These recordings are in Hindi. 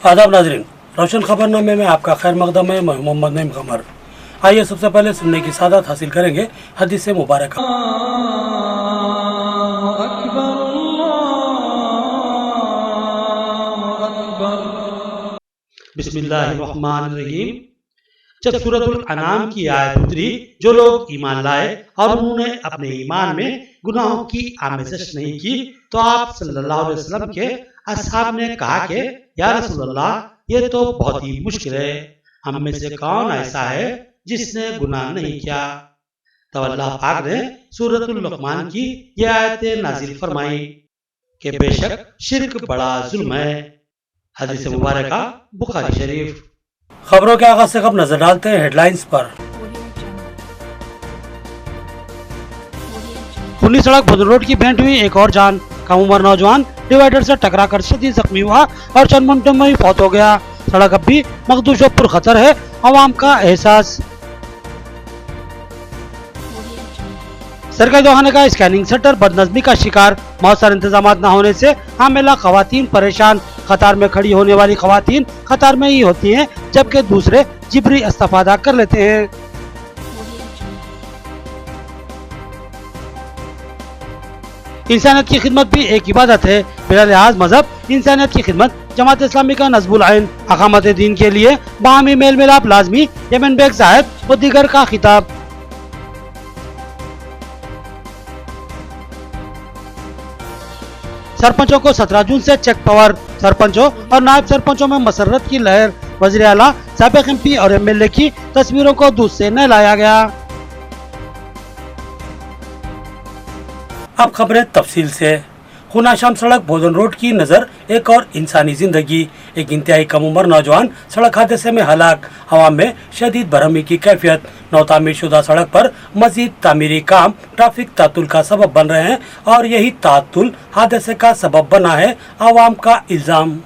आदाब नाजरीन, रोशन खबरनामे में आपका खैर मकदम है। मैं मोहम्मद नईम कमर। आइए सबसे पहले सुनने की सादत हासिल करेंगे हदीस मुबारक। बिस्मिल्लाहिर्रहमानिर्रहीम। जब सूरतुल अनाम की आयत उतरी, जो लोग ईमान लाए और उन्होंने अपने ईमान में गुनाहों की आमेज़श नहीं की, तो आप सल्लल्लाहु अलैहि वसल्लम के असहाब ने कहा कि या रसूलल्लाह, ये तो बहुत ही मुश्किल है। हम में से कौन ऐसा है जिसने गुनाह नहीं किया? तब अल्लाह पाक ने सूरतुल लुक़मान की ये आयतें नाजिल फरमाई कि बेशक शिर्क बड़ा जुल्म है। हदीस मुबारक बुखारी शरीफ। खबरों के आगाज से कब नजर डालते हैं हेडलाइंस पर। खूनी सड़क भदर रोड की भेंट हुई एक और जान। कम उम्र नौजवान डिवाइडर से टकराकर शदीद जख्मी हुआ और चंद मिनटों में ही फौत हो गया। सड़क अब भी मखदूश और पुरखतर है, अवाम का एहसास। सरकारी दवाखाने का स्कैनिंग सेंटर बदनज़मी का शिकार। मौसर इंतजाम न होने से हामिला खवातीन परेशान। कतार में खड़ी होने वाली खवातीन कतार में ही होती हैं, जबकि दूसरे जिबरी इस्तेफादा कर लेते हैं। इंसानियत की खिदमत भी एक इबादत है। बिला लिहाज मजहब इंसानियत की खिदमत जमात इस्लामी का नज़्बुल ऐन। अकामत दीन के लिए बाहमी मेल मिलाप लाजमी। यमन बेग साहब व दीगर का खिताब। सरपंचों को 17 जून से चेक पावर। सरपंचों और नायब सरपंचों में मसरत की लहर। वज़ीर आला, साबिक़ एमपी और एमएलए की तस्वीरों को दूध से नहलाया गया। अब खबरें तफसील से। खूनाशाम सड़क भोजन रोड की नज़र एक और इंसानी जिंदगी। एक इंतहाई कम उम्र नौजवान सड़क हादसे में हलाक। हवा में शदीद बरहमी की कैफियत। नौतामीर शुदा सड़क पर मजीद तामीरी काम ट्रैफिक तातुल का सबब बन रहे हैं और यही तातुल हादसे का सबब बना है, आवाम का इल्जाम।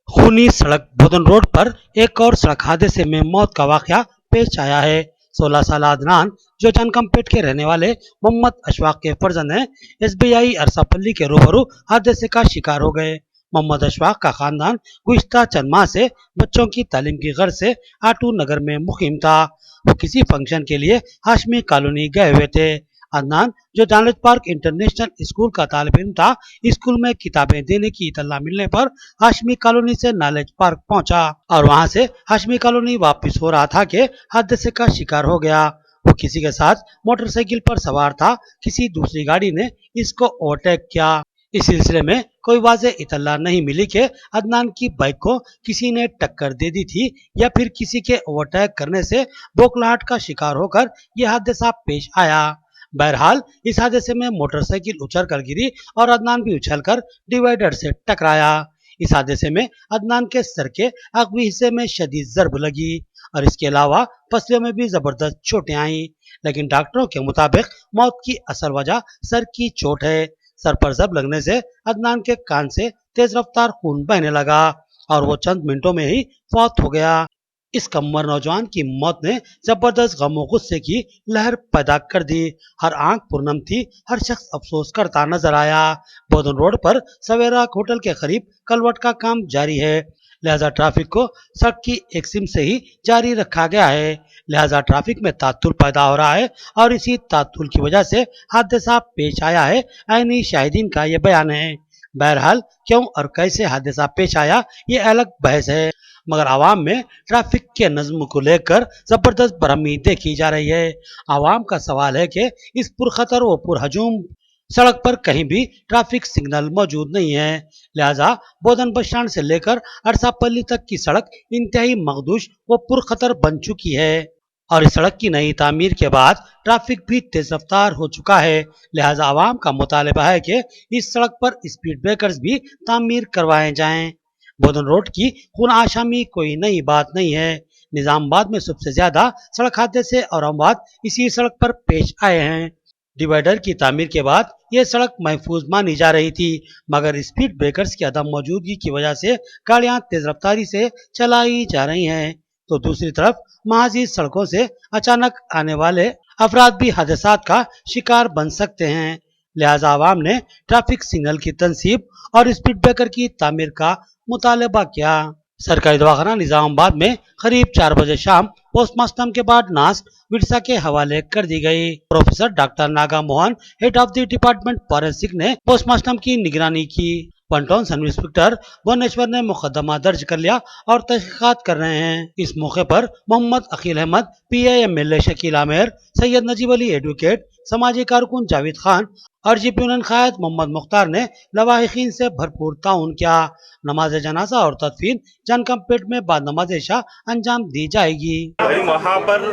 खूनी सड़क भोजन रोड पर एक और सड़क हादसे में मौत का वाक़या पेश आया है। 16 साल अदनान, जो जानकमपेट के रहने वाले मोहम्मद अशफाक के फर्जंद हैं, SBI अरसापल्ली के रूबरू हादसे का शिकार हो गए। मोहम्मद अशफाक का खानदान गुज़िश्ता चंद माह से बच्चों की तालीम की गर्ज से आटू नगर में मुकीम था। वो किसी फंक्शन के लिए हाशमी कॉलोनी गए हुए थे। अदनान, जो नॉलेज पार्क इंटरनेशनल स्कूल का तालिब इल्म था, स्कूल में किताबें देने की इतला मिलने पर हाशमी कॉलोनी से नॉलेज पार्क पहुंचा और वहां से हाशमी कॉलोनी वापस हो रहा था कि हादसे का शिकार हो गया। वो किसी के साथ मोटरसाइकिल पर सवार था। किसी दूसरी गाड़ी ने इसको ओवरटेक किया। इस सिलसिले में कोई वाज़ेह इतला नहीं मिली कि अदनान की बाइक को किसी ने टक्कर दे दी थी या फिर किसी के ओवरटेक करने से बौखलाहट का शिकार होकर यह हादसा पेश आया। बहरहाल इस हादसे में मोटरसाइकिल उछल कर गिरी और अदनान भी उछलकर डिवाइडर से टकराया। इस हादसे में अदनान के सर के आगवी हिस्से में शदीद ज़रब लगी और इसके अलावा पसलियों में भी जबरदस्त चोटें आईं, लेकिन डॉक्टरों के मुताबिक मौत की असल वजह सर की चोट है। सर पर जब लगने से अदनान के कान से तेज रफ्तार खून बहने लगा और वो चंद मिनटों में ही फौत हो गया। इस कम उम्र नौजवान की मौत ने जबरदस्त गम और गुस्से की लहर पैदा कर दी। हर आंख पुरनम थी, हर शख्स अफसोस करता नजर आया। बोधन रोड पर सवेरा होटल के करीब कलवट का काम जारी है, लिहाजा ट्रैफिक को सड़क की एक सिम से ही जारी रखा गया है। लिहाजा ट्रैफिक में तातुल पैदा हो रहा है और इसी तातुल की वजह से हादसा पेश आया है। ऐनी शाहिदीन का ये बयान है। बहरहाल क्यों और कैसे हादसा पेश आया ये अलग बहस है, मगर आवाम में ट्रैफिक के नज़्म को लेकर जबरदस्त बरहमी देखी जा रही है। आवाम का सवाल है कि इस पुरखतर व पुरहजूम सड़क पर कहीं भी ट्रैफिक सिग्नल मौजूद नहीं है। लिहाजा बोधन बस स्टैंड से लेकर अरसापल्ली तक की सड़क इंतहाई मखदूश व पुरखतर बन चुकी है और इस सड़क की नई तामीर के बाद ट्रैफिक भी तेज रफ्तार हो चुका है। लिहाजा आवाम का मुतालबा है कि इस सड़क पर स्पीड ब्रेकर्स भी तामीर करवाए जाएं। बोधन रोड की खून आशामी कोई नई बात नहीं है। निजामाबाद में सबसे ज्यादा सड़क हादसे और अमवात इसी सड़क पर पेश आए हैं। डिवाइडर की तामीर के बाद यह सड़क महफूज मानी जा रही थी, मगर स्पीड ब्रेकर्स की अदम मौजूदगी की वजह से गाड़ियां तेज रफ्तारी से चलाई जा रही हैं। तो दूसरी तरफ महाजी सड़कों से अचानक आने वाले अफराद भी हादसात का शिकार बन सकते हैं। लिहाजा आवाम ने ट्रैफिक सिग्नल की तनसीब और स्पीड ब्रेकर की तामीर का मुतालबा किया। सरकारी दवाखाना निजामाबाद में करीब 4 बजे शाम पोस्टमार्टम के बाद नाश विरसा के हवाले कर दी गई। Professor doctor Naga Mohan, head of the department forensic ने पोस्टमार्टम की निगरानी की। पंटोन सब इंस्पेक्टर भुवनेश्वर ने मुकदमा दर्ज कर लिया और तहकीकात कर रहे हैं। इस मौके पर Mohammed Akeel Ahmed, PI MLA Shakeel Aamer, Syed Najeeb Ali advocate, समाजी कारकुन जावेद खान और जीपीएन कायद मोहम्मद मुख्तार ने लवाहिकीन से भरपूर ताउन किया। नमाज जनाजा और तदफीन जानकमपेट में बाद नमाज इशा अंजाम दी जाएगी। भाई वहाँ पर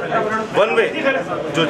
वन वे जो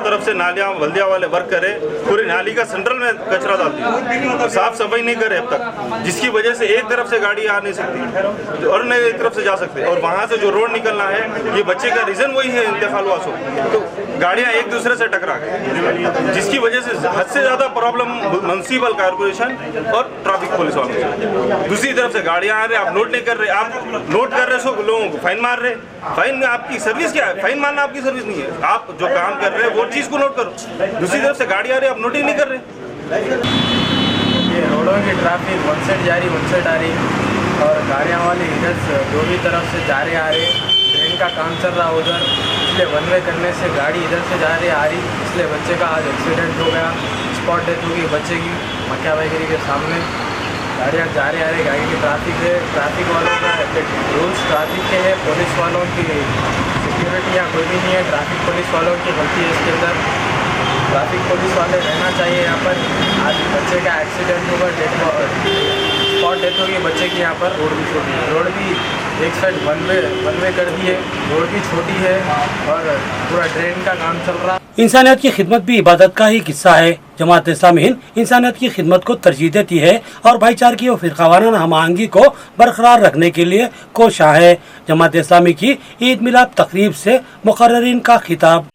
तरफ से नालियाँ बल्दिया वाले वर्क करे, पूरी नाली का सेंट्रल में कचरा डालती है, साफ सफाई नहीं करे अब तक, जिसकी वजह से एक तरफ से गाड़ी आ नहीं सकती और न एक तरफ से जा सकते। और वहाँ से जो रोड निकलना है, ये बच्चे का रीजन वही है इंतकाल वासो, तो गाड़ियाँ एक दूसरे से टकरा गई, जिसकी वजह से हद से ज्यादा प्रॉब्लम म्युनिसिपल कॉर्पोरेशन और ट्रैफिक पुलिस वालों से। दूसरी तरफ से गाड़ियाँ आ रहे, आप नोट नहीं कर रहे, आप नोट कर रहे सो लोगों को फाइन मार रहे। फाइन में आपकी सर्विस क्या है? फाइन मारना आपकी सर्विस नहीं है, आप जो काम कर रहे हैं वो चीज को नोट करो। दूसरी तरफ से गाड़ी आ रही है, आप नोट ही नहीं कर रहे। ये रोडों की ट्रैफिक वन साइड जा रही, वन साइड आ रही, और गाड़ियाँ वाले इधर से दो भी तरफ से जा रहे आ रहे। ट्रेन का काम चल रहा उधर, इसलिए वन वे करने से गाड़ी इधर से जा रही आ रही, इसलिए बच्चे का आज एक्सीडेंट हो गया, स्पॉट डेथ होगी बच्चे की मक्या वगैरह के सामने। गाड़ियाँ जा रही आ रही, गाड़ी की ट्रैफिक है, ट्रैफिक वालों का रूल्स ट्रैफिक के है, पुलिस वालों की सिक्योरिटी यहाँ कोई भी नहीं है, ट्रैफिक पुलिस वालों की गलती है इसके अंदर। ट्रैफिक पुलिस वाले रहना चाहिए यहाँ पर। आज बच्चे का एक्सीडेंट होगा, स्पॉट डेथ होगी बच्चे की यहाँ पर। रोड भी छोटी है, रोड भी एक साइड वन वे कर दी है, रोड भी छोटी है और पूरा ड्रेन का काम चल रहा है। इंसानियत की खिदमत भी इबादत का ही किस्सा है। जमात इस्लामी हिंद इंसानियत की खिदमत को तरजीह देती है और भाईचारे और फिरकावाना हमआहंगी को बरकरार रखने के लिए कोशिश है। जमात इस्लामी की ईद मिलाद तकरीब से मुकर्ररीन का खिताब।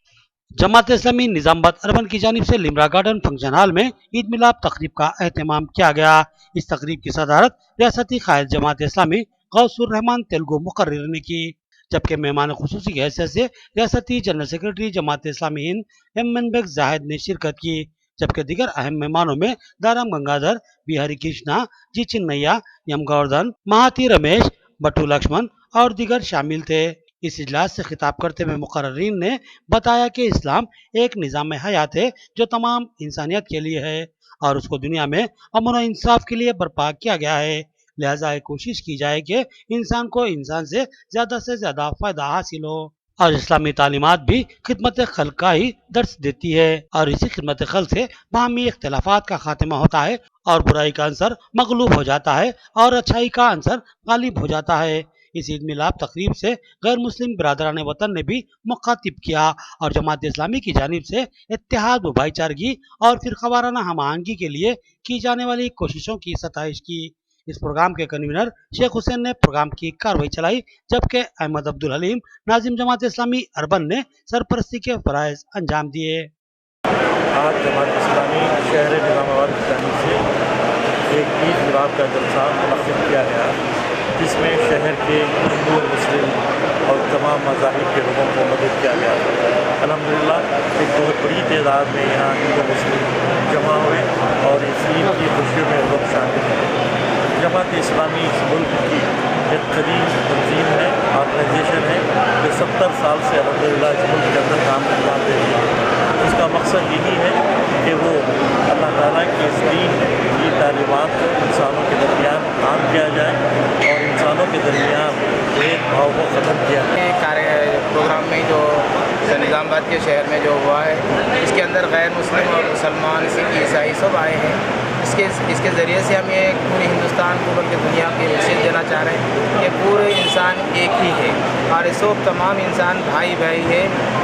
जमात इस्लामी निजामाबाद अर्बन की जानिब से लिमरा गार्डन फंक्शन हॉल में ईद मिलाद तकरीब का एहतमाम किया गया। इस तकरीब की सदारत रियासती कायद जमात इस्लामी गौसुर रहमान तेलुगु मुकर्रिर ने की, जबकि मेहमान खुसूसी की हैसियत से रियासती general secretary Jamaat Islami Hind M bag Zahid ने शिरकत की। जबकि दीगर अहम मेहमानों में दाराम गंगाधर, बिहारी कृष्णा, जी चिन्नैया, यम गोवर्धन, महाती रमेश, बट्टू लक्ष्मण और दीगर शामिल थे। इस इजलास से खिताब करते हुए मुकर्ररीन ने बताया कि इस्लाम एक निज़ाम हयात है जो तमाम इंसानियत के लिए है और उसको दुनिया में अमन और इंसाफ के लिए बर्पा किया गया है। लिहाजा ये कोशिश की जाए कि इंसान को इंसान से ज्यादा फायदा हासिल हो। और इस्लामी तालीमात भी खिदमत खल्क का ही दर्स देती है और इसी खिदमत खल्क से बाहमी इख्तिलाफात का खात्मा होता है और बुराई का अंसर मगलूब हो जाता है और अच्छाई का अंसर गालिब हो जाता है। इस ईद मिलाद तकरीब से गैर मुस्लिम बिरादरान वतन ने भी मुखातिब किया और जमात इस्लामी की जानिब से इत्तेहाद व भाईचारगी और फिरकावाराना हमआहंगी के लिए की जाने वाली कोशिशों की सताइश की। इस प्रोग्राम के कन्वीनर शेख हुसैन ने प्रोग्राम की कार्रवाई चलाई, जबकि अहमद अब्दुल हलीम नाजिम जमात इस्लामी अर्बन ने सरपरस्ती के फराइज अंजाम दिए। आज जमात इस्लामी शहर निजामाबाद की जानिब से एक ईद मिलाद का जलसा मुनक़्क़िद किया गया, जिसमें शहर के हिंदू, मुस्लिम और तमाम मज़ाहिब के लोगों को मदद किया गया। अल्हम्दुलिल्लाह एक बहुत बड़ी तादाद में यहाँ हिंदू मुस्लिम जमा हुए और इस ईद की खुशियों में लोग शामिल हैं। जमात इस्लामी इस मुल्क की एक कदीम तंजीम है, ऑर्गेनाइजेशन है जो 70 साल से अल्हम्दुलिल्लाह इस मुल्क के अंदर काम करवा रही है। उसका मकसद यही है कि वो अल्लाह ताला की इस दीन की तालीमात को इंसानों के दरमियान आम किया जाए और इंसानों के दरमियान भेदभाव को ख़त्म किया जाए। प्रोग्राम में जो निज़ामाबाद के शहर में जो हुआ है, इसके अंदर गैर मुस्लिम और मुसलमान, सिख, ईसाई सब आए हैं। इसके ज़रिए से हम ये पूरे हिंदुस्तान को बल्कि दुनिया के मैसेज देना चाह रहे हैं कि पूरे इंसान एक ही है और इस वक्त तमाम इंसान भाई भाई है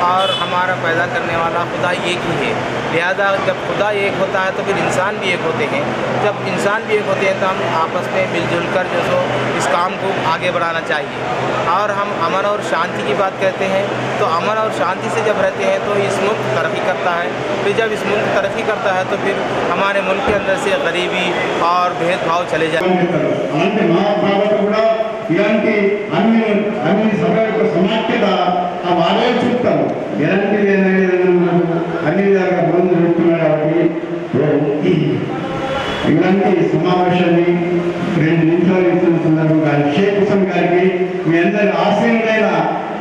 और हमारा पैदा करने वाला खुदा एक ही है। लिहाजा जब खुदा एक होता है तो फिर इंसान भी एक होते हैं। जब इंसान भी एक होते हैं तो हम आपस में मिलजुल कर जो सो इस काम को आगे बढ़ाना चाहिए। और हम अमन और शांति की बात कहते हैं तो अमन और शांति से जब रहते हैं तो इस मुल्क तरक्की करता है। फिर जब इस मुल्क तरक्की करता है तो फिर हमारे मुल्क के अंदर से गरीबी और भेदभाव चले जाते हैं। ఇలాంటి సమావేశాన్ని 2 నిమిషాలు ఇస్తున్న సందర్భంగా షేక్ హుసేన్ గారికి మీ అందరి ఆశీనులైన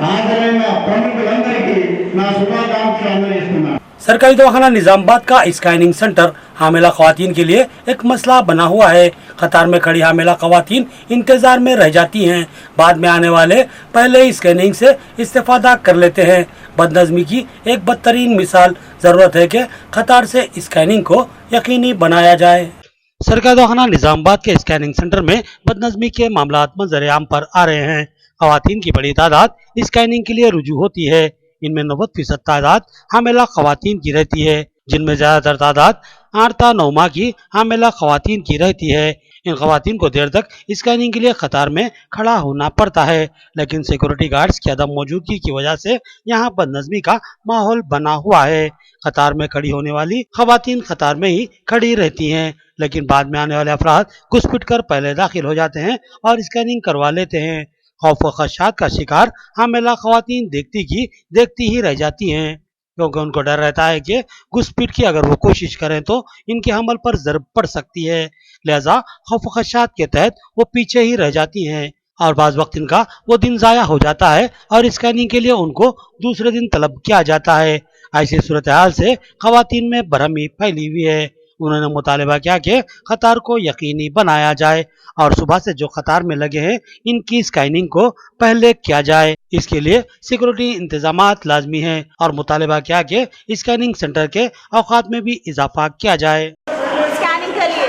హాజరైన ప్రముఖులందరికీ నా శుభాకాంక్షలు అందజేస్తున్నాను. सरकारी दवाखाना निजामाबाद का स्कैनिंग सेंटर हामिला खवातीन के लिए एक मसला बना हुआ है। कतार में खड़ी हामिला खवातीन इंतजार में रह जाती हैं। बाद में आने वाले पहले ही स्कैनिंग से इस्तेफादा कर लेते हैं। बदनज़मी की एक बदतरीन मिसाल। जरूरत है कि कतार से स्कैनिंग को यकीनी बनाया जाए। सरकारी दवाखाना निजामाबाद के स्कैनिंग सेंटर में बदनज़मी के मामलात मंजर-ए-आम पर आ रहे हैं। खवातीन की बड़ी तादाद स्कैनिंग के लिए रुजू होती है। इनमें 90% तादाद हामिला खवातीन की रहती है, जिनमें ज्यादातर तादाद 8-9 माह की हामिला खवातीन की रहती है। इन खवातीन को देर तक स्कैनिंग के लिए कतार में खड़ा होना पड़ता है, लेकिन सिक्योरिटी गार्ड्स की अदम मौजूदगी की वजह से यहाँ बदनज़मी का माहौल बना हुआ है। कतार में खड़ी होने वाली खवातीन कतार में ही खड़ी रहती हैं, लेकिन बाद में आने वाले अफराद घुस-पिट कर पहले दाखिल हो जाते हैं और स्कैनिंग करवा लेते हैं। खौफ व खदशात का शिकार हामिला खवातीन देखती ही रह जाती हैं, क्योंकि उनको डर रहता है कि घुसपैठ की अगर वो कोशिश करें तो इनके हमल पर ज़रब पड़ सकती है। लिहाजा खौफ व खदशात के तहत वो पीछे ही रह जाती हैं और बाज़ वक्त इनका वो दिन ज़ाया हो जाता है और स्कैनिंग के लिए उनको दूसरे दिन तलब किया जाता है। ऐसी सूरत हाल से खवातीन में बरहमी फैली हुई है। उन्होंने मुतालबा किया कि कतार को यकीनी बनाया जाए और सुबह से जो कतार में लगे हैं इनकी स्कैनिंग को पहले किया जाए। इसके लिए सिक्योरिटी इंतजामात लाजमी हैं और मुतालबा किया कि स्कैनिंग सेंटर के औकात में भी इजाफा किया जाए। स्कैनिंग करिए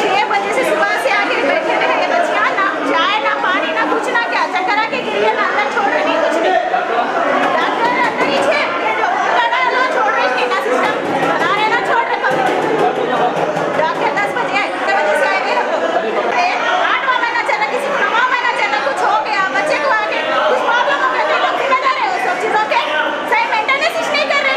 6 बजे से सुबह से आके बैठे रहेंगे बच्चियां, ना चाय ना पानी ना कुछ ना क्या चक्कर आके गिर गया ना अंदर छोड़ रहे नहीं कुछ नहीं। डॉक्टर अंदर ही छे ये जो उनका ना छोड़ रहे नहीं ना सिस्टम बना रहे ना छोड़ रहे डॉक्टर 10 बजे आए, कितने बजे से आएंगे हम लोग 8वां महीना चला, किसी को 9वां महीना चला, कुछ हो गया बच्चे को आगे कुछ प्रॉब्लम हो गया तो लोग जिम्मेदार है उस सब चीजों के सही मेंटेनेंस नहीं कर रहे।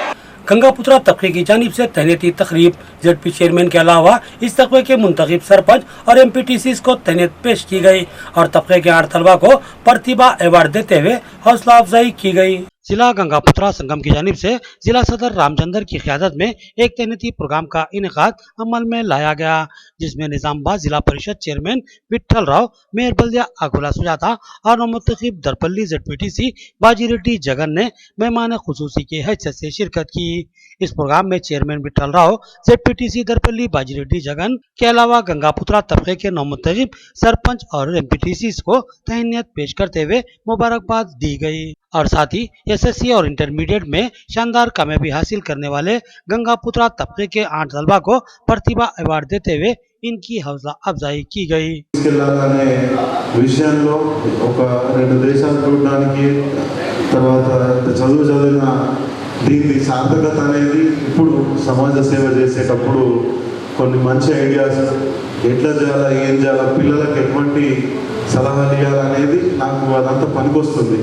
गंगापुत्रा तबके की जानिब से तैनाती तकरीब जेडपी चेयरमैन के अलावा इस तबके के मुंतखब सरपंच और एमपीटीसी को तैनात पेश की गई और तबके के 8 तलबा को प्रतिभा अवार्ड देते हुए हौसला अफजाई की गई। जिला गंगापुत्रा संगम की जानिब से जिला सदर रामचंद्र की क़यादत में एक तैनाती प्रोग्राम का इनेकाद अमल में लाया गया, जिसमें निजामाबाद जिला परिषद चेयरमैन विठल राव, मेयर बल्दिया अकुला सुजाता और नौमुंतखब दरपल्ली जेडपीटीसी बाजीरेड्डी जगन ने मेहमान खुसूसी की हैसियत से शिरकत की। इस प्रोग्राम में चेयरमैन विठल राव, जेडपीटीसी दरपल्ली बाजीरेड्डी जगन के अलावा गंगापुत्रा तबके के नौमुंतखब सरपंच और एमपीटीसी को तहनीत पेश करते हुए मुबारकबाद दी गई और साथ ही एसएससी और इंटरमीडिएट में शानदार कामयाबी हासिल करने वाले गंगापुत्रा तबके के 8 तलबा को प्रतिभा अवार्ड देते हुए इनकी हौसला अफजाई की गई। విషయంలో ఒక 2 దేశాలు చూడడానికి తర్వాత చదువు చదివిన దీని సార్థకత అనేది ఇప్పుడు సమాజ సేవ చేసేటప్పుడు కొన్ని మంచి ఐడియాస్ ఎట్లా చేయాలా ఏం చేయాలా పిల్లలకు ఎటువంటి సలహాలు ఇవ్వాలనేది నాకు అదంతా పనికొస్తుంది.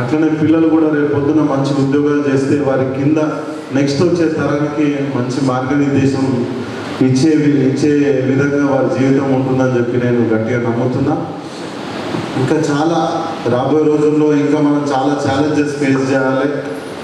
అట్లనే పిల్లలు కూడా రేపు పొద్దున మంచి ఉద్యోగాలు చేస్తే వారి కింద నెక్స్ట్ వచ్చే తరానికి మంచి మార్గనిర్దేశం ఇచ్చే విధంగా వారి జీవితం ఉంటుందని చెప్పి నేను గట్టిగా నమ్ముతున్నా. ఇంకా చాలా రాబోయే రోజుల్లో ఇంకా మనం చాలా ఛాలెంజెస్ ఫేస్ చేయాలి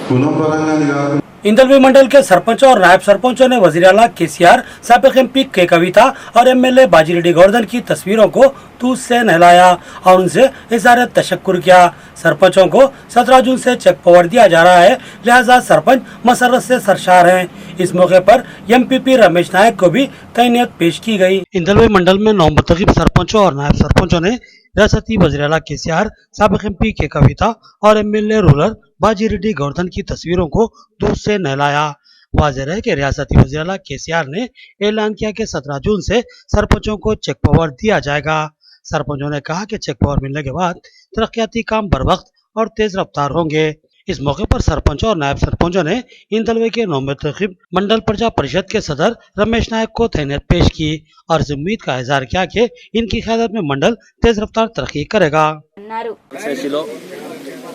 కులం పరంగానే కాకుండా। इंदलवी मंडल के सरपंचों और नायब सरपंचों ने वजीर आला केसीआर, साबिक एमपी के कविता और एमएलए बाजीरेड्डी गोवर्धन की तस्वीरों को दूध से नहलाया और उनसे इज़हार तशक्कुर किया। सरपंचों को 17 जून से चेक पावर दिया जा रहा है, लिहाजा सरपंच मसरत से सरशार हैं। इस मौके पर एमपीपी रमेश नायक को भी तैनात पेश की गई। इंदलवी मंडल में नौमुंतखब सरपंचों और नायब सरपंचों ने रियासती वज़ीर आला केसीआर, साबिक एमपी के कविता और एमएलए रूरल बाजीरेड्डी गोवर्धन की तस्वीरों को दूध से नहलाया। वाज़ेह है कि रियासती वज़ीर आला केसीआर ने ऐलान किया कि 17 जून से सरपंचों को चेक पावर दिया जाएगा। सरपंचों ने कहा कि चेक पावर मिलने के बाद तरक्याती काम बर वक्त और तेज रफ्तार होंगे। इस मौके पर सरपंचों और नायब सरपंचों ने इंदलवे के नौमुंतखब मंडल प्रजा परिषद के सदर रमेश नायक को तैनात पेश की और इस उम्मीद का इज़हार किया कि इनकी क़यादत में मंडल तेज रफ्तार तरक्की करेगा।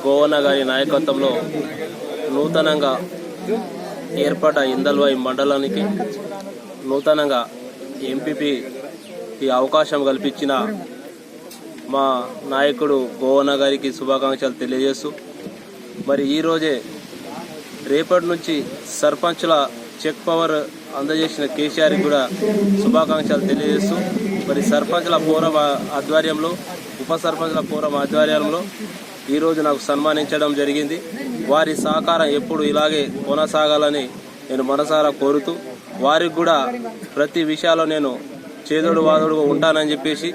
గోవన్న గారి నాయకత్వంలో నూతనంగా ఏర్పడ్డ ఇందల్వాయి మండలానికి నూతనంగా ఎంపీపీ ఈ అవకాశం కల్పించిన మా నాయకుడు గోవన్న గారికి శుభాకాంక్షలు తెలియజేస్తూ మరి ఈరోజే రేపటి నుంచి సర్పంచుల చెక్ పవర్ అందజేసిన కేసీఆర్కి కూడా శుభాకాంక్షలు తెలియజేస్తూ మరి సర్పంచుల ఫోరం ఆధ్వర్యంలో ఉప సర్పంచ్ల ఫోరం ఆధ్వర్యంలో ఈరోజు నాకు సన్మానించడం జరిగింది. వారి సహకారం ఎప్పుడు ఇలాగే కొనసాగాలని నేను మనసారా కోరుతూ వారికి కూడా ప్రతి విషయాల్లో నేను చేదోడు వాదోడుగా ఉంటానని చెప్పేసి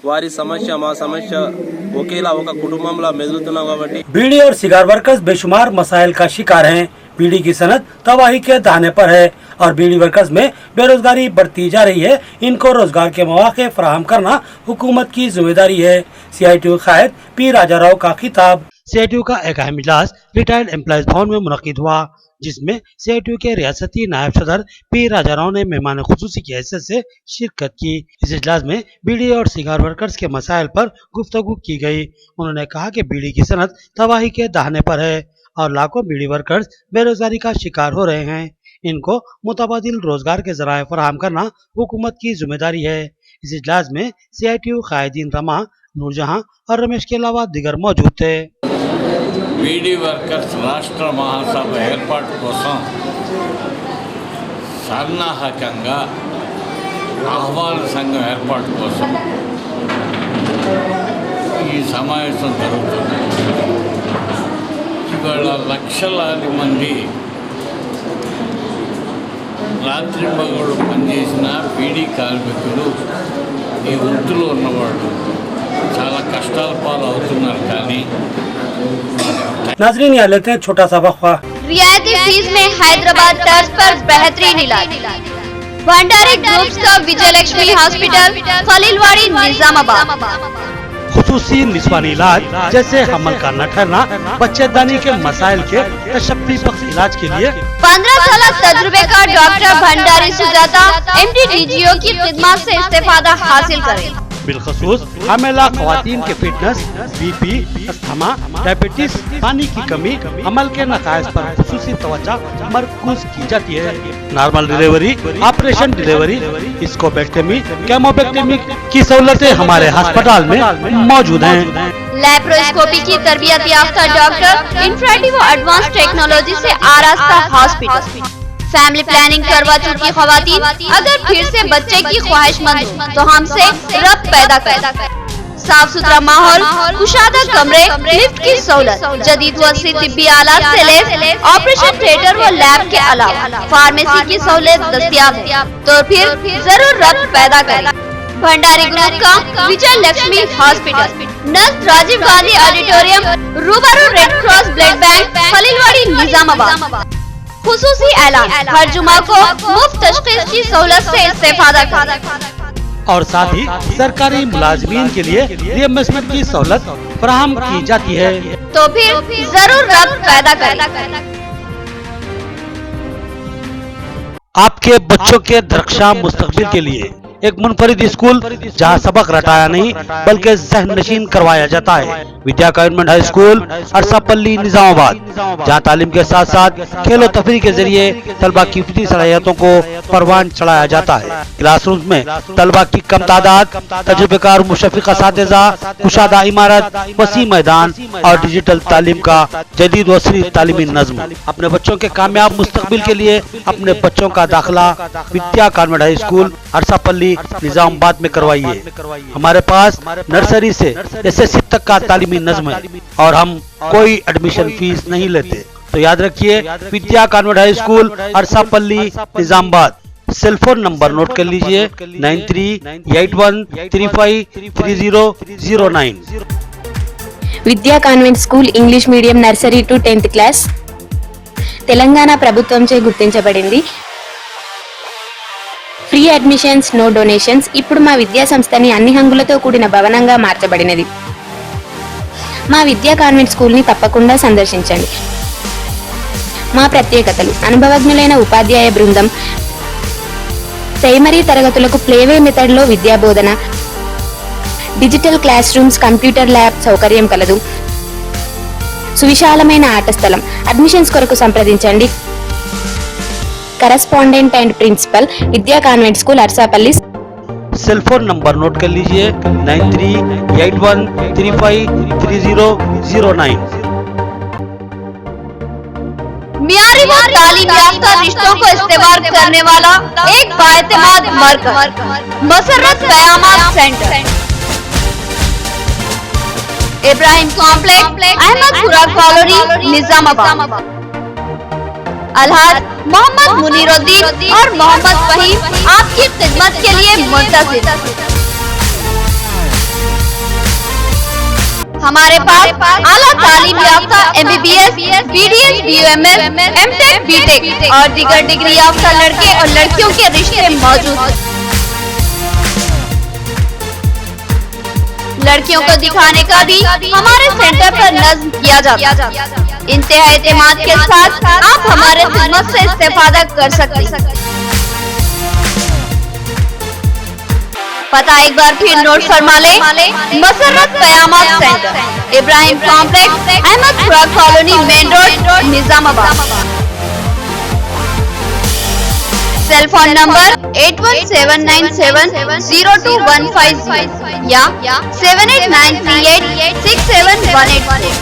వారి సమస్య మా సమస్య ఒకేలా ఒక కుటుంబంలా మెదులుతున్నాం కాబట్టి. बीड़ी और सिगार वर्कर्स बेशुमार मसाइल का शिकार हैं। बीड़ी की सनत तबाही के दाने पर है और बीड़ी वर्कर्स में बेरोजगारी बढ़ती जा रही है। इनको रोजगार के मौके फराहम करना हुकूमत की जिम्मेदारी है। CITU कायद पी राजा राव का खिताब। CITU का एक अहम इजलास रिटायर्ड एम्प्लॉयज भवन में मुनक्किद हुआ, जिसमें CITU के रियासती नायब सदर पी राजा राव ने मेहमान खुसूसी की हैसियत से शिरकत की। इस इजलास में बीड़ी और सिगार वर्कर्स के मसाइल पर गुफ्तगू की गई। उन्होंने कहा कि बीड़ी की सनत तबाही के दाहने पर है और लाखों बीड़ी वर्कर्स बेरोजगारी का शिकार हो रहे हैं। इनको मुतबादिल रोजगार के जराये फराहम करना हुकूमत की जिम्मेदारी है। इस इजलास में CITU कायदीन रमा, नूरजहां और रमेश के अलावा दिगर मौजूद थे। बीडी वर्कर्स राष्ट्र महासभ ఏర్పాటు కోసం సన్నాహకంగా ఆహ్వాన సంఘం ఏర్పాటు కోసం ఈ సమావేశం జరుగుతుంది. ఇవాళ లక్షలాది మంది రాత్రి మగళ్ళు పనిచేసిన బీడీ కార్మికులు ఈ వృత్తిలో ఉన్నవాళ్ళు చాలా కష్టాల పాలు అవుతున్నారు. కానీ नाजरीन यहाँ लेते हैं छोटा सा वक्फा। रियायती फीस में हैदराबाद तर्ज पर बेहतरीन इलाज। भंडारी ग्रुप्स का विजय लक्ष्मी हॉस्पिटल, खलीलवाड़ी, निजामाबाद। खुसूसी निस्वानी इलाज जैसे हमल का न ठहरना, बच्चेदानी के मसाइल के तशफ़्फ़ी बख्श इलाज के लिए 15 साल तजुर्बे का doctor Bhandari Sujata MD DGO की खिदमत से इस्तेफादा हासिल करें। बिलखसूस हमेला ख्वातीन के फिटनेस, BP, अस्थमा, डायबिटीज, पानी की कमी, अमल के नकायस पर खुसूसी तवज्जो मरकूज की जाती है। नॉर्मल डिलीवरी, ऑपरेशन डिलीवरी, स्कोपेक्टमी, केमोपेक्टमी की सहूलतें हमारे अस्पताल में मौजूद हैं। लैप्रोस्कोपी की तरबियत याफ्ता डॉक्टर, इंफ्रारेड व एडवांस टेक्नोलॉजी से आरास्ता हॉस्पिटल। फैमिली प्लानिंग करवा चुकी खवातीन अगर फिर से बच्चे की ख्वाहिशमंद हो तो हमसे रब्त पैदा कर। साफ सुथरा माहौल, कुशादा कमरे, लिफ्ट की सहूलत, जदीद व तिब्बी आलात से लैस ऑपरेशन थिएटर व लैब के अलावा फार्मेसी की सहूलत दस्तियाब है। तो फिर जरूर रब्त पैदा करें। भंडारी ग्रुप का विजय लक्ष्मी हॉस्पिटल, नज़द राजीव गांधी ऑडिटोरियम, रूबरू red cross blood bank, Khaleelwadi, Nizamabad. खुसूसी ऐलान, हर जुमा को मुफ्त तशखीस की सहूलत से इस्तेफादा करें। और साथ ही सरकारी मुलाजमीन के लिए रिएम्बर्समेंट की सहूलत फराहम की जाती है। तो फिर जरूर रब्त पैदा करें। आपके बच्चों के दरख्शां मुस्तकबिल के लिए एक मुनफरिद स्कूल जहां सबक रटाया नहीं बल्कि ज़हन नशीन करवाया जाता है। विद्या government high school, Arsapalli, Nizamabad, जहां तालीम के साथ साथ खेलो तफरी के जरिए तलबा की फितरी सलाहियतों को परवान चढ़ाया जाता है। क्लासरूम में तलबा की कम तादाद, तजुर्बेकार मुशफ़िक असातिज़ा, कुशादा इमारत, वसी मैदान और डिजिटल तालीम का जदीद वसरी तालीमी नज़्म। अपने बच्चों के कामयाब मुस्तकबिल के लिए अपने बच्चों का दाखिला विद्या government high school, Arsapalli, Nizamabad में करवाइए। हमारे पास नर्सरी से SSC तक का तालीमी नज़्म है और हम कोई एडमिशन फीस नहीं लेते। तो याद रखिए, Vidya convent high school, Arsapalli, Nizamabad. Cell phone number note कर लीजिए 9381353009। Vidya convent school English medium nursery to 10th class Telangana ప్రభుత్వంచే గుర్తించబడింది. Free admissions, no donations. ఇప్పుడు మా విద్యా సంస్థని అన్ని హంగులతో కూడిన భవనంగా మార్చబడినది. మా విద్యా కాన్వెంట్ స్కూల్ని తప్పకుండా సందర్శించండి. మా ప్రత్యేకతలు: అనుభవజ్ఞులైన ఉపాధ్యాయ బృందం, ప్రైమరీ తరగతులకు ప్లేవే మెథడ్లో విద్యా బోధన, digital classrooms, computer lab సౌకర్యం కలదు, సువిశాలమైన ఆట స్థలం. అడ్మిషన్స్ కొరకు సంప్రదించండి. Correspondent and principal, Vidya convent school, Arsapalli. Cell phone number note कर लीजिए 9381353009। मियारी व तालीम याफ्ता रिश्तों को इस्तेमाल करने वाला एक बाएतमाद मरकज, मसरत क़यामत centre. Ibrahim complex, Ahmedpura colony, Nizamabad. Alhaj Mohammed Muneeruddin और मोहम्मद फहीम आपकी खिदमत के लिए मुंतज़िर। हमारे पास आला तालीम याफ्ता MBBS, BDS, BUMS, MTech, BTech और दीगर डिग्री याफ्ता लड़के और लड़कियों के रिश्ते मौजूद हैं। लड़कियों को दिखाने का भी हमारे सेंटर पर नज़्म किया जाता है। इंतहा एतमाद के साथ आप हमारे खिदमत से इस्तेफादा कर सकते हैं। पता एक बार फिर नोट फरमा ले, मसरत क़यामत centre, Ibrahim complex, Ahmedpura colony, main road, Nizamabad. Cell phone number 8179702150 या 7893867184।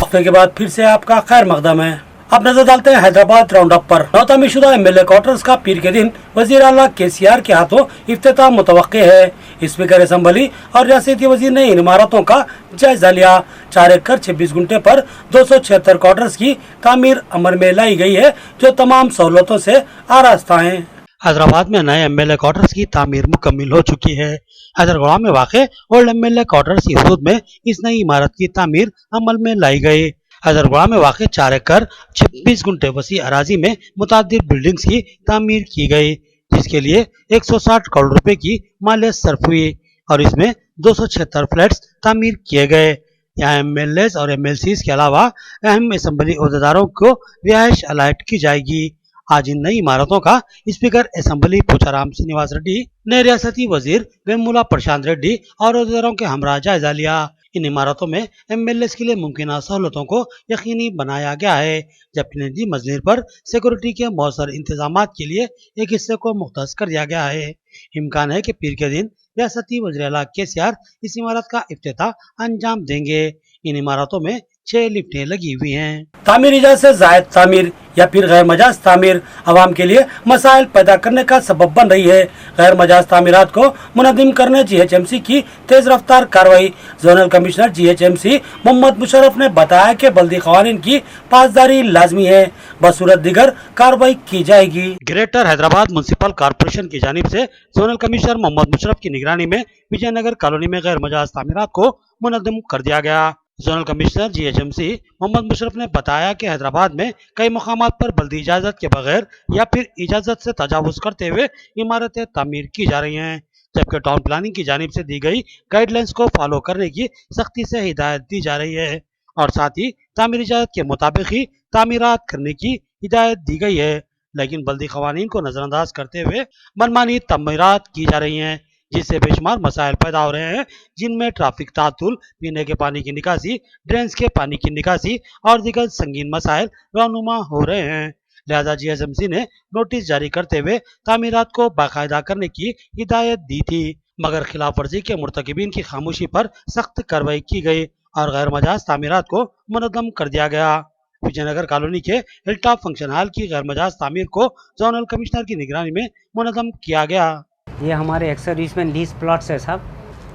वक्फे के बाद फिर से आपका खैर मकदम है। अब नजर डालते हैं हैदराबाद राउंड अप पर। नौतामीशुदा MLA क्वार्टर्स का पीर के दिन वजीर आला KCR के हाथों इफ्तिताम मुतवक्के है। स्पीकर असम्बली और रियासती वजीर ने इन इमारतों का जायजा लिया। 4 एकड़ 26 गुंटे पर 276 क्वार्टर्स की तामीर अमल में लाई गई है, जो तमाम सहूलतों से आरास्ता है। हैदराबाद में नए MLA क्वार्टर्स की तामीर मुकम्मिल हो चुकी है। हैदरगोड़ा में वाक़े ओल्ड MLA क्वार्टर्स की हदूद में इस नई इमारत की तामीर अमल में लाई गई। हैदरगोड़ा में वाक़े 4 एकड़ 26 गुंटे वसी अराजी में मुतादिद बिल्डिंग्स की तामीर की गई, जिसके लिए 160 करोड़ रुपए की मालियत सर्फ हुई और इसमें 276 फ्लैट्स तामीर किए गए। यहाँ MLAs और MLCs के अलावा अहम असम्बली अहदेदारों को रिहाइश अलाट की जाएगी। आज इन नई इमारतों का स्पीकर असम्बली पोचाराम श्रीनिवास रेड्डी ने रियासती वजीर वेमुला प्रशांत रेड्डी और अहदेदारों के हमरा जायजा लिया। इन इमारतों में MLAs के लिए मुमकिन सहूलतों को यकीनी बनाया गया है, जबकि निजी मज़दूर पर सिक्योरिटी के मौसर इंतजाम के लिए एक हिस्से को मुख्तस कर दिया गया है। इम्कान है कि पीर के दिन रियासती वज़ीर आला KCR इस इमारत का इफ्तिताह अंजाम देंगे। इन इमारतों में 6 लिफ्टें लगी हुई हैं। तामीर इजाज़त से ज़ायद तामीर या फिर गैर मजाज तामीर आवाम के लिए मसाइल पैदा करने का सबब बन रही है। गैर मजाज तामीरात को मुनज़्ज़म करने GHMC की तेज रफ्तार कार्रवाई। Zonal commissioner GHMC Mohammed Musharraf ने बताया कि बल्दी क़वानीन की पासदारी लाजमी है, बसूरत दीगर कार्रवाई की जाएगी। ग्रेटर हैदराबाद म्युनिसिपल कॉरपोरेशन की जानिब से जोनल कमिश्नर मोहम्मद मुशर्रफ की निगरानी में विजयनगर कॉलोनी में गैर मजाज तामीरात को मुनज़्ज़म कर दिया गया। Zonal commissioner GHMC Mohammed Musharraf ने बताया कि हैदराबाद में कई मकामात पर बल्दी इजाज़त के बगैर या फिर इजाज़त से तजावुज़ करते हुए इमारतें तामीर की जा रही हैं, जबकि टाउन प्लानिंग की जानिब से दी गई गाइडलाइंस को फॉलो करने की सख्ती से हिदायत दी जा रही है और साथ ही तामीर इजाज़त के मुताबिक ही तामीरात करने की हिदायत दी गई है। लेकिन बल्दी क़वानीन को नज़रअंदाज करते हुए मनमानी तामीरात की जा रही हैं, जिससे बेशुमार मसाइल पैदा हो रहे हैं, जिनमें ट्रैफिक तातुल, पीने के पानी की निकासी, ड्रेन्स के पानी की निकासी और दीगर संगीन मसाइल रहनुमा हो रहे हैं। लिहाजा GHMC ने नोटिस जारी करते हुए तामीरात को बाकायदा करने की हिदायत दी थी, मगर खिलाफ वर्जी के मुर्तकिबीन की खामोशी पर सख्त कार्रवाई की गई और गैर मजाज तामीरात को मुनज़्ज़म कर दिया गया। विजयनगर कॉलोनी के हिलटॉप फंक्शन हॉल की गैर मजाज तामीर को जोनल कमिश्नर की निगरानी में मुनज़्ज़म किया गया। ये हमारे एक्स सर्विसमैन लीज प्लॉट्स है साहब,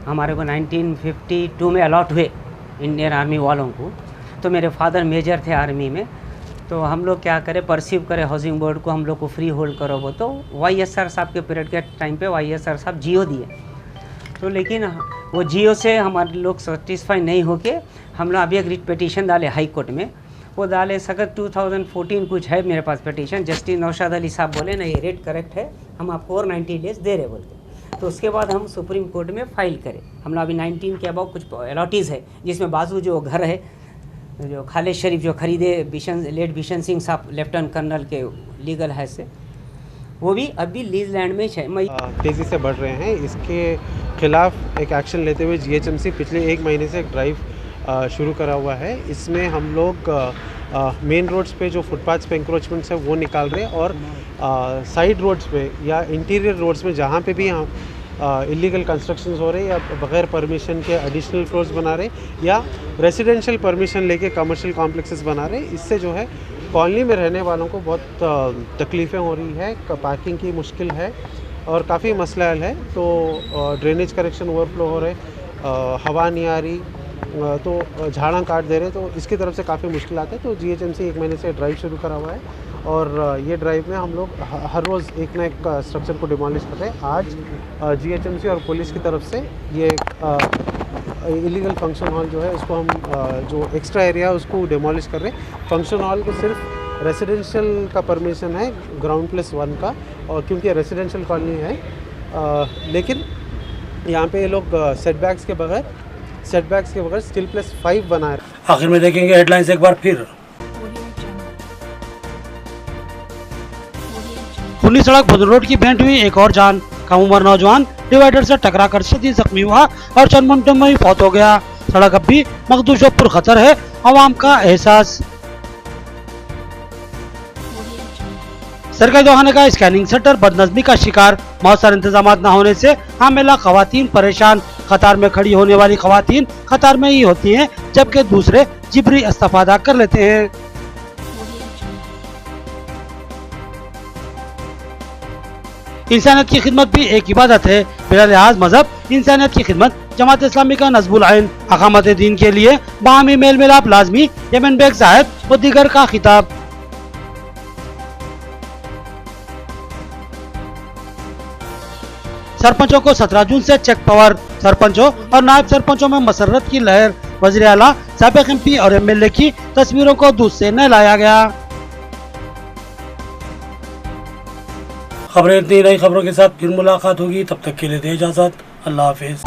हमारे को 1952 में अलॉट हुए इंडियन आर्मी वालों को। तो मेरे फादर मेजर थे आर्मी में, तो हम लोग क्या करें, परसीव करें हाउसिंग बोर्ड को हम लोग को फ्री होल्ड करो। वो तो YSR साहब के पीरियड के टाइम पे YSR साहब जियो दिए, तो लेकिन वो जियो से हमारे लोग सेटिस्फाई नहीं होके हम लोग अभी एक रिट पिटीशन डाले हाई कोर्ट में। वो डाले सगत 2014 कुछ है मेरे पास पिटीशन, जस्टिस नौशाद अली साहब बोले नहीं रेट करेक्ट है, हम आपको और 90 डेज दे रहे बोलते। तो उसके बाद हम सुप्रीम कोर्ट में फाइल करें। हम लोग अभी 19 के अबाउ कुछ अलॉटीज़ है, जिसमें बाजू जो घर है जो खालिद शरीफ जो खरीदे लेट बिशन सिंह साहब लेफ्टिनेंट कर्नल के लीगल है से, वो भी अभी लीज लैंड में तेज़ी से बढ़ रहे हैं। इसके खिलाफ एक एक्शन लेते हुए GHMC पिछले 1 महीने से एक ड्राइव शुरू करा हुआ है। इसमें हम लोग मेन रोड्स पे जो फुटपाथ्स पे इंक्रोचमेंट्स है वो निकाल रहे हैं और साइड रोड्स पे या इंटीरियर रोड्स में जहाँ पे भी हम इलीगल कंस्ट्रक्शंस हो रहे हैं या बग़ैर परमिशन के एडिशनल फ्लोर्स बना रहे या रेजिडेंशियल परमिशन लेके कमर्शियल कॉम्प्लेक्सेस बना रहे, इससे जो है कॉलोनी में रहने वालों को बहुत तकलीफ़ें हो रही है, पार्किंग की मुश्किल है और काफ़ी मसला हल है। तो ड्रेनेज करेक्शन ओवरफ्लो हो रहे, हवा नहीं आ रही, तो झाड़ा काट दे रहे, तो इसकी तरफ से काफ़ी मुश्किल आते हैं। तो GHMC 1 महीने से ड्राइव शुरू करा हुआ है और ये ड्राइव में हम लोग हर रोज़ एक ना एक स्ट्रक्चर को डिमोलिश कर रहे हैं। आज GHMC और पुलिस की तरफ से ये इलीगल फंक्शन हॉल जो है उसको हम जो एक्स्ट्रा एरिया है उसको डिमोलिश कर रहे हैं। फंक्शन हॉल को सिर्फ रेसिडेंशियल का परमिशन है ग्राउंड +1 का, और क्योंकि रेसिडेंशियल कॉलोनी है, लेकिन यहाँ पे ये लोग सेटबैक्स के बगैर स्टिल +5 बना रहे। आखिर में देखेंगे हेडलाइंस एक बार फिर। खुली सड़क भोजन रोड की भेंट हुई एक और जान, कम उम्र नौजवान डिवाइडर से टकराकर शदीद जख्मी हुआ और चंद मिनटों में ही फौत हो गया। सड़क अब भी मखदूश और पुरखतर है, आवाम का एहसास। सरकारी दवाखाने का स्कैनिंग सेंटर बदनज़मी का शिकार, मौसर इंतजाम न होने से हामिला खवातीन परेशान। कतार में खड़ी होने वाली खवातीन कतार में ही होती हैं, जबकि दूसरे जिबरी इस्तेफादा कर लेते हैं। इंसानियत की खिदमत भी एक इबादत है। बिला लिहाज मजहब इंसानियत की खिदमत जमात इस्लामी का नज़्बुल आइन। अकामत दीन के लिए बाहमी मेल मिलाप लाजमी, यमन बेग साहब और दीगर का खिताब। सरपंचों को 17 जून से चेक पावर, सरपंचों और नायब सरपंचों में मसरत की लहर। वज़ीर आला, साबिक़ MP और MLA की तस्वीरों को दूध से नहलाया गया। खबरें इतनी, नई खबरों के साथ फिर मुलाकात होगी, तब तक के लिए दे इजाजत। अल्लाह हाफिज।